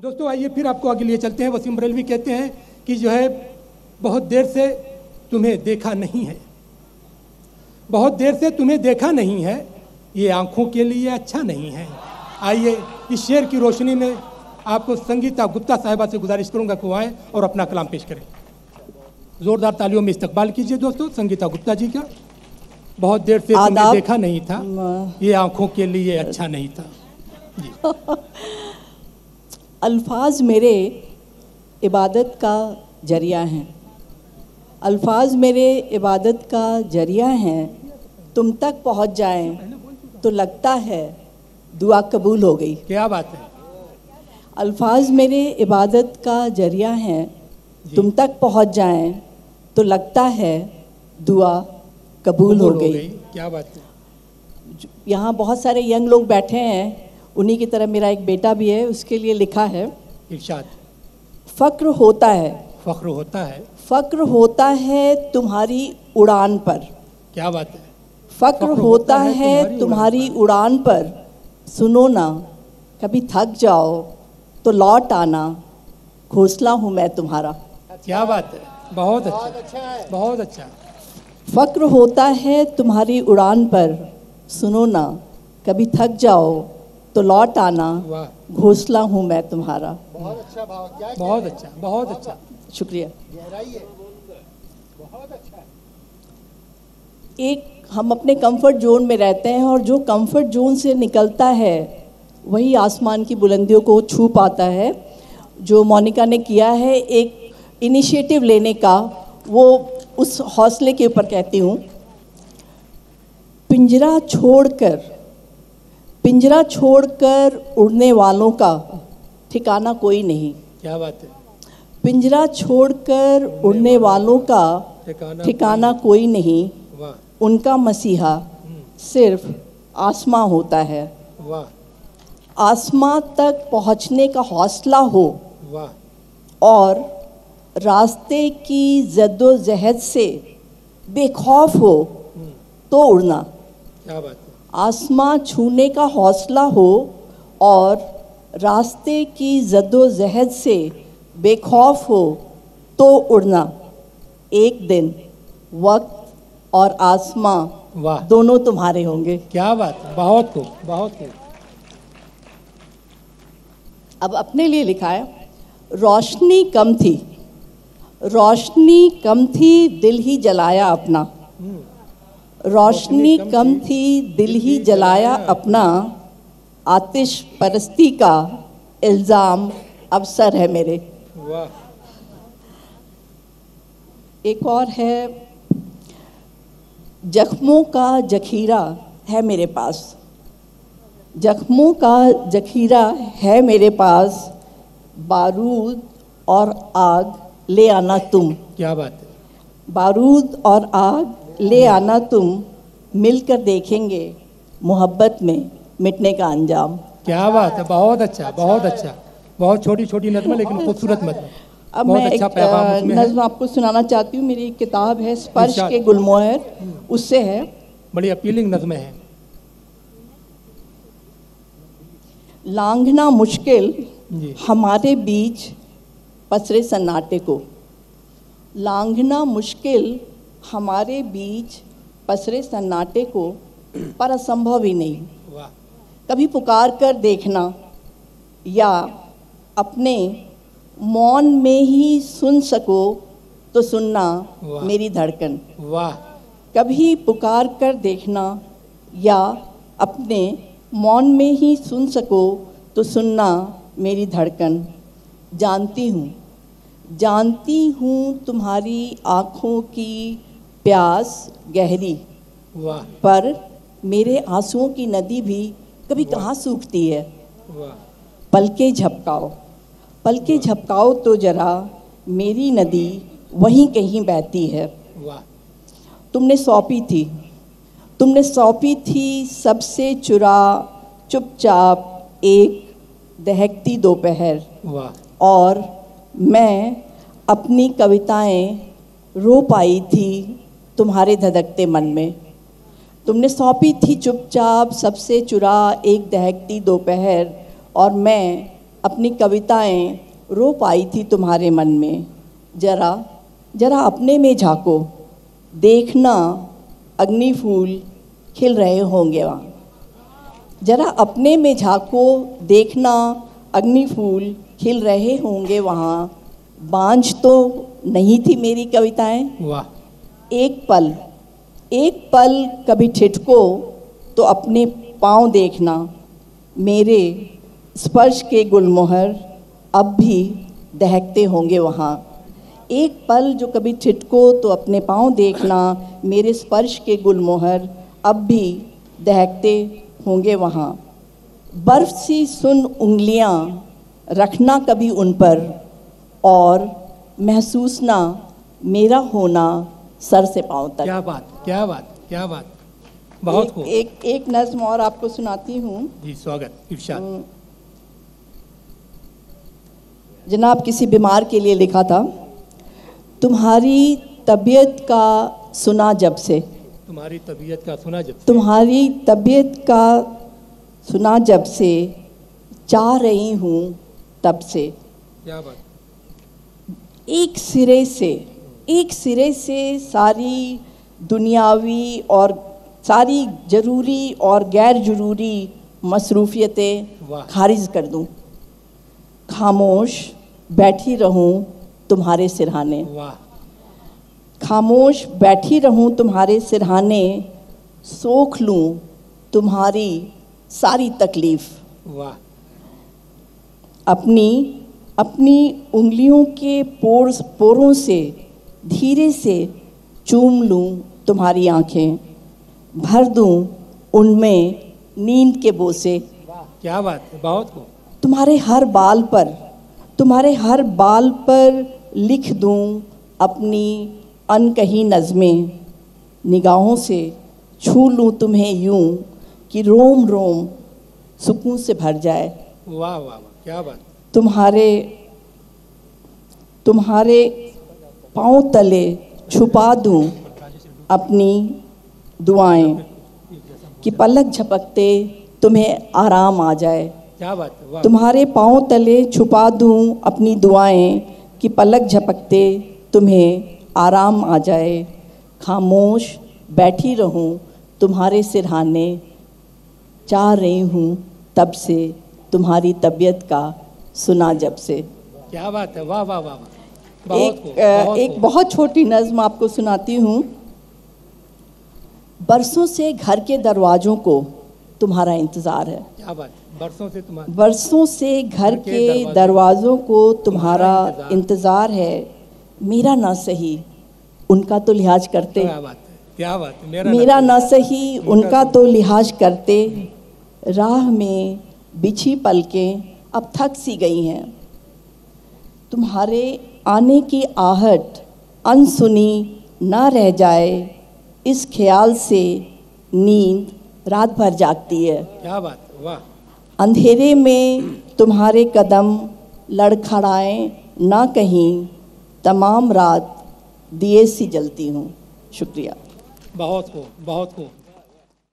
दोस्तों आइए फिर आपको आगे लिए चलते हैं। वसीम बरेलवी कहते हैं कि जो है बहुत देर से तुम्हें देखा नहीं है, बहुत देर से तुम्हें देखा नहीं है, ये आंखों के लिए अच्छा नहीं है। आइए इस शेर की रोशनी में आपको संगीता गुप्ता साहिबा से गुजारिश करूंगा कि वो आए और अपना कलाम पेश करें। जोरदार तालियों में इस्तकबाल कीजिए दोस्तों संगीता गुप्ता जी का। बहुत देर से तुम्हें देखा नहीं था, ये आंखों के लिए अच्छा नहीं था जी। अल्फाज मेरे इबादत का जरिया हैं, अल्फाज मेरे इबादत का जरिया हैं। तुम तक पहुंच जाएं तो लगता है दुआ कबूल हो गई। क्या बात है। अल्फाज मेरे इबादत का जरिया हैं, तुम तक पहुंच जाएं तो लगता है दुआ कबूल हो गई। क्या बात है। यहाँ बहुत सारे यंग लोग बैठे हैं, उन्हीं की तरह मेरा एक बेटा भी है, उसके लिए लिखा है इरशाद। फ़क्र होता है, फ़क्र होता है, फ़क्र होता है तुम्हारी उड़ान पर। क्या बात है। फ़क्र होता है तुम्हारी उड़ान पर, सुनो ना कभी थक जाओ तो लौट आना, घोंसला हूँ मैं तुम्हारा। क्या बात है, बहुत अच्छा, बहुत अच्छा। फ़क्र होता है तुम्हारी उड़ान पर, सुनो ना कभी थक जाओ तो लौट आना, घोंसला हूँ मैं तुम्हारा। बहुत अच्छा भाव, क्या बहुत अच्छा, बहुत अच्छा, शुक्रिया। गहराई है, बहुत अच्छा। एक हम अपने कंफर्ट जोन में रहते हैं और जो कंफर्ट जोन से निकलता है वही आसमान की बुलंदियों को छू पाता है। जो मोनिका ने किया है एक इनिशिएटिव लेने का, वो उस हौसले के ऊपर कहती हूँ। पिंजरा छोड़कर उड़ने वालों का ठिकाना कोई नहीं। क्या बात है। पिंजरा छोड़कर उड़ने वालों का ठिकाना कोई नहीं, उनका मसीहा सिर्फ आसमां होता है। वाह। आसमां तक पहुंचने का हौसला हो, वाह। और रास्ते की जद्दोजहद से बेखौफ हो तो उड़ना। क्या बात है। आसमां छूने का हौसला हो और रास्ते की जद्दोजहद से बेखौफ हो तो उड़ना। एक दिन वक्त और आसमां दोनों तुम्हारे होंगे। क्या बात है, बहुत खूब, बहुत खूब। अब अपने लिए लिखा है, रोशनी कम थी, रोशनी कम थी दिल ही जलाया अपना, रोशनी कम थी दिल ही जलाया अपना, आतिश परस्ती का इल्ज़ाम अब सर है मेरे। वाह। एक और है, जख्मों का जखीरा है मेरे पास, जख्मों का जखीरा है मेरे पास, बारूद और आग ले आना तुम। क्या बात है। बारूद और आग ले आना तुम, मिलकर देखेंगे मोहब्बत में मिटने का अंजाम। क्या बात है, बहुत अच्छा, बहुत अच्छा। बहुत छोटी छोटी नज़्म लेकिन खूबसूरत नज़्म। अब मैं एक नज़्म आपको सुनाना चाहती हूँ। मेरी एक किताब है स्पर्श के गुलमोहर, उससे है। बड़ी अपीलिंग नज़्म है। लांघना मुश्किल हमारे बीच पसरे सन्नाटे को, लांघना मुश्किल हमारे बीच पसरे सन्नाटे को, पर असंभव ही नहीं। वाह। कभी पुकार कर देखना या अपने मौन में ही सुन सको तो सुनना मेरी धड़कन। वाह। कभी पुकार कर देखना या अपने मौन में ही सुन सको तो सुनना मेरी धड़कन। जानती हूँ तुम्हारी आँखों की प्यास गहरी, वाह। पर मेरे आंसुओं की नदी भी कभी कहाँ सूखती है। वाह। पलके झपकाओ तो जरा, मेरी नदी वहीं कहीं बहती है। वाह। तुमने सौंपी थी सबसे चुपचाप एक दहकती दोपहर। वाह। और मैं अपनी कविताएं रो पाई थी तुम्हारे धधकते मन में। तुमने सौंपी थी चुपचाप सबसे एक दहकती दोपहर, और मैं अपनी कविताएं रो पाई थी तुम्हारे मन में। जरा जरा अपने में झांको, देखना अग्नि फूल खिल रहे होंगे वहाँ। जरा अपने में झांको, देखना अग्नि फूल खिल रहे होंगे वहाँ। बांझ तो नहीं थी मेरी कविताएं। वाह। एक पल कभी ठिठको तो अपने पाँव देखना, मेरे स्पर्श के गुलमोहर अब भी दहकते होंगे वहाँ। एक पल जो कभी ठिठको तो अपने पाँव देखना, मेरे स्पर्श के गुलमोहर अब भी दहकते होंगे वहाँ। बर्फ सी सुन उंगलियाँ रखना कभी उन पर, और महसूस ना मेरा होना सर से पाँव तक। क्या बात, क्या बात, क्या बात। बहुत खूब। एक नज़्म और आपको सुनाती हूँ। जी, स्वागत, इरशाद। जनाब, किसी बीमार के लिए लिखा था। तुम्हारी तबीयत का सुना जब से, तुम्हारी तबीयत का सुना जब से, तुम्हारी तबीयत का सुना जब से, चाह रही हूँ तब से। क्या बात। एक सिरे से सारी दुनियावी और सारी ज़रूरी और गैर ज़रूरी मसरूफियतें खारिज कर दूँ। खामोश बैठी रहूं तुम्हारे सिरहाने। वाह। खामोश बैठी रहूं तुम्हारे सिरहाने, सोख लूं तुम्हारी सारी तकलीफ। वाह। अपनी उंगलियों के पोरों से धीरे से चूम लूं तुम्हारी आंखें, भर दूं उनमें नींद के बोसे। क्या बात है, बहुत खूब। तुम्हारे हर बाल पर लिख दूं अपनी अनकही नज़में, निगाहों से छू लूं तुम्हें यूं कि रोम रोम सुकून से भर जाए। वाह वाह वाह, क्या बात। तुम्हारे पाँव तले छुपा दूं अपनी दुआएं, कि पलक झपकते तुम्हें आराम आ जाए। क्या बात है, वाह। तुम्हारे पाँव तले छुपा दूं अपनी दुआएं, कि पलक झपकते तुम्हें आराम आ जाए। खामोश बैठी रहूं तुम्हारे सिरहाने, चाह रही हूँ तब से तुम्हारी तबीयत का सुना जब से। क्या बात है, वाह वाह वाह वाह। एक बहुत छोटी नज़्म आपको सुनाती हूँ। बरसों से घर के दरवाज़ों को तुम्हारा इंतज़ार है। क्या बात। बरसों से घर के दरवाज़ों को तुम्हारा इंतज़ार है। मेरा ना सही उनका तो लिहाज करते। क्या बात है, क्या बात है। मेरा ना सही उनका तो लिहाज करते, राह में बिछी पलकें अब थक सी गई हैं। तुम्हारे आने की आहट अनसुनी ना रह जाए, इस ख्याल से नींद रात भर जागती है। क्या बात, वाह। अंधेरे में तुम्हारे कदम लड़खड़ाएं ना कहीं, तमाम रात दिए सी जलती हूँ। शुक्रिया। बहुत खूब, बहुत खूब।